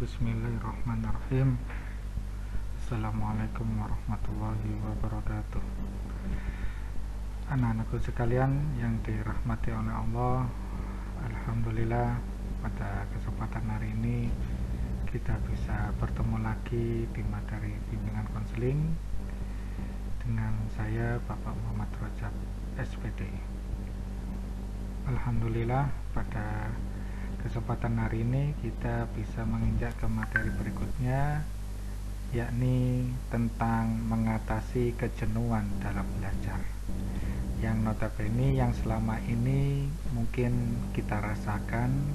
Bismillahirrahmanirrahim. Assalamualaikum warahmatullahi wabarakatuh. Anak-anakku sekalian yang dirahmati oleh Allah, alhamdulillah pada kesempatan hari ini kita bisa bertemu lagi di materi bimbingan konseling dengan saya Bapak Muhammad Rajab SPD. Alhamdulillah pada kesempatan hari ini kita bisa menginjak ke materi berikutnya, yakni tentang mengatasi kejenuhan dalam belajar, yang notabene yang selama ini mungkin kita rasakan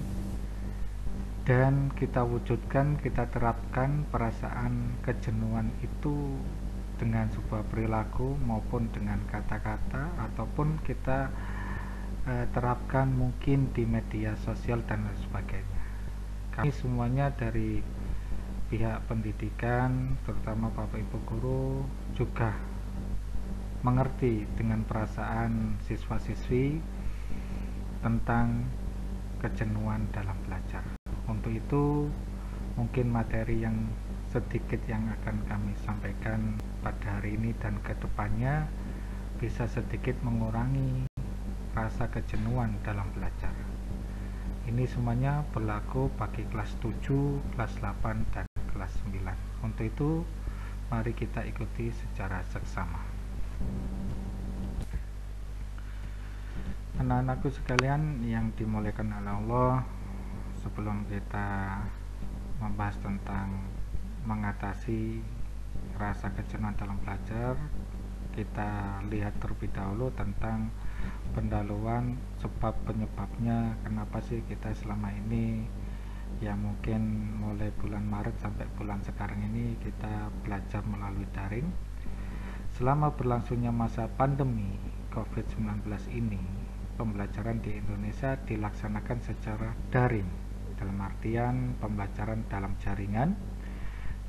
dan kita wujudkan, kita terapkan perasaan kejenuhan itu dengan sebuah perilaku maupun dengan kata-kata, ataupun kita terapkan mungkin di media sosial dan lain sebagainya. Kami semuanya dari pihak pendidikan, terutama Bapak Ibu guru, juga mengerti dengan perasaan siswa-siswi tentang kejenuhan dalam belajar. Untuk itu mungkin materi yang sedikit yang akan kami sampaikan pada hari ini dan kedepannya bisa sedikit mengurangi rasa kejenuhan dalam belajar. Ini semuanya berlaku bagi kelas 7, kelas 8, dan kelas 9. Untuk itu, mari kita ikuti secara seksama. Anak-anakku sekalian yang dimuliakan oleh Allah, sebelum kita membahas tentang mengatasi rasa kejenuhan dalam belajar, kita lihat terlebih dahulu tentang pendahuluan sebab penyebabnya, kenapa sih kita selama ini ya mungkin mulai bulan Maret sampai bulan sekarang ini kita belajar melalui daring. Selama berlangsungnya masa pandemi COVID-19 ini, pembelajaran di Indonesia dilaksanakan secara daring, dalam artian pembelajaran dalam jaringan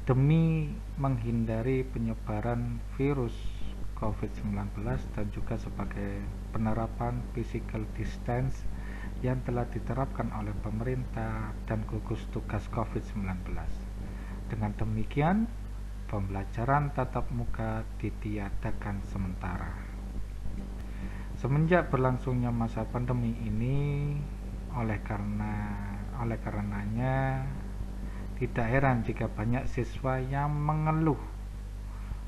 demi menghindari penyebaran virus COVID-19 dan juga sebagai penerapan physical distance yang telah diterapkan oleh pemerintah dan gugus tugas COVID-19. Dengan demikian, pembelajaran tatap muka ditiadakan sementara. Semenjak berlangsungnya masa pandemi ini, oleh karenanya tidak heran jika banyak siswa yang mengeluh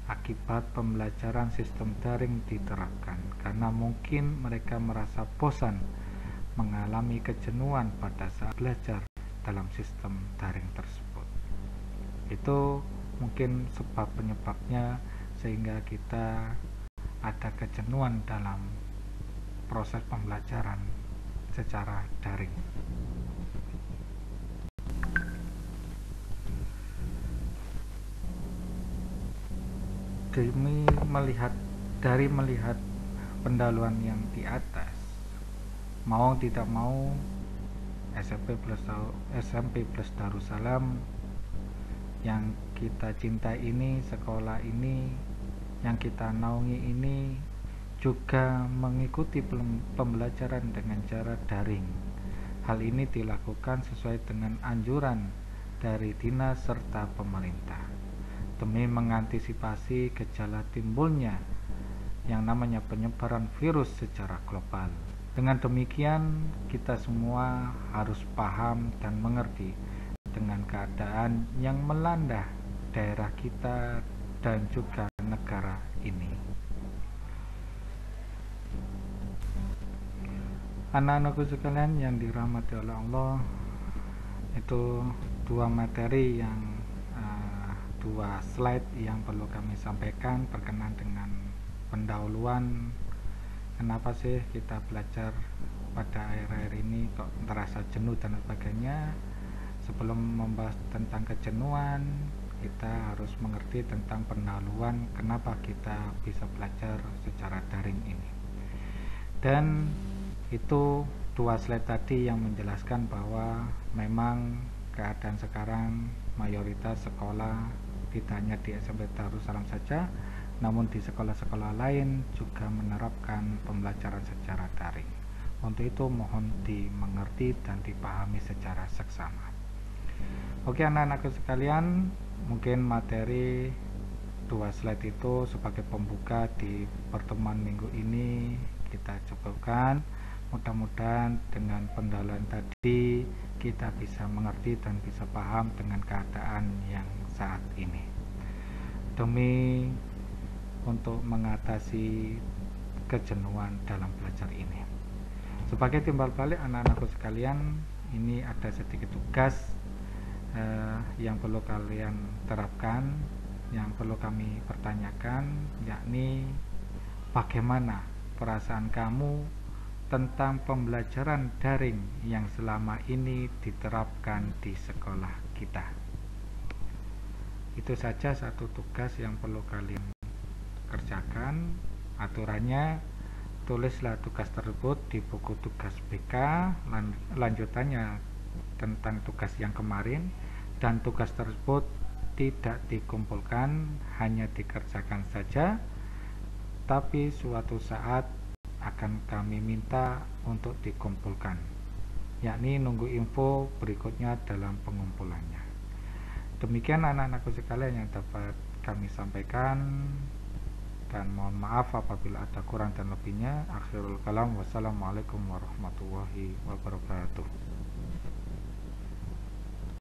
akibat pembelajaran sistem daring diterapkan, karena mungkin mereka merasa bosan mengalami kejenuhan pada saat belajar dalam sistem daring tersebut. Itu mungkin sebab penyebabnya sehingga kita ada kejenuhan dalam proses pembelajaran secara daring. Dari melihat pendahuluan yang di atas, mau tidak mau SMP plus Darussalam yang kita cintai ini, sekolah ini yang kita naungi ini juga mengikuti pembelajaran dengan cara daring. Hal ini dilakukan sesuai dengan anjuran dari dinas serta pemerintah demi mengantisipasi gejala timbulnya yang namanya penyebaran virus secara global. Dengan demikian, kita semua harus paham dan mengerti dengan keadaan yang melanda daerah kita dan juga negara ini. Anak-anakku sekalian yang dirahmati oleh Allah, itu dua materi dua slide yang perlu kami sampaikan berkenaan dengan pendahuluan. Kenapa sih kita belajar pada akhir-akhir ini kok terasa jenuh dan sebagainya. Sebelum membahas tentang kejenuhan, kita harus mengerti tentang pendahuluan kenapa kita bisa belajar secara daring ini. Dan itu dua slide tadi yang menjelaskan bahwa memang keadaan sekarang mayoritas sekolah tidak hanya di SMP Darussalam saja, namun di sekolah-sekolah lain juga menerapkan pembelajaran secara daring. Untuk itu mohon dimengerti dan dipahami secara seksama. Oke anak-anakku sekalian, mungkin materi 2 slide itu sebagai pembuka di pertemuan minggu ini kita cukupkan. Mudah-mudahan dengan pendalaman tadi kita bisa mengerti dan bisa paham dengan keadaan yang saat ini. Demi untuk mengatasi kejenuhan dalam belajar ini. Sebagai timbal balik anak-anakku sekalian, ini ada sedikit tugas yang perlu kalian terapkan, yang perlu kami pertanyakan, yakni bagaimana perasaan kamu tentang pembelajaran daring yang selama ini diterapkan di sekolah kita. Itu saja satu tugas yang perlu kalian kerjakan. Aturannya, tulislah tugas tersebut di buku tugas BK, lanjutannya tentang tugas yang kemarin, dan tugas tersebut tidak dikumpulkan, hanya dikerjakan saja, tapi suatu saat akan kami minta untuk dikumpulkan, yakni nunggu info berikutnya dalam pengumpulannya. Demikian anak-anakku sekalian yang dapat kami sampaikan, dan mohon maaf apabila ada kurang dan lebihnya. Akhirul kalam, wassalamualaikum warahmatullahi wabarakatuh.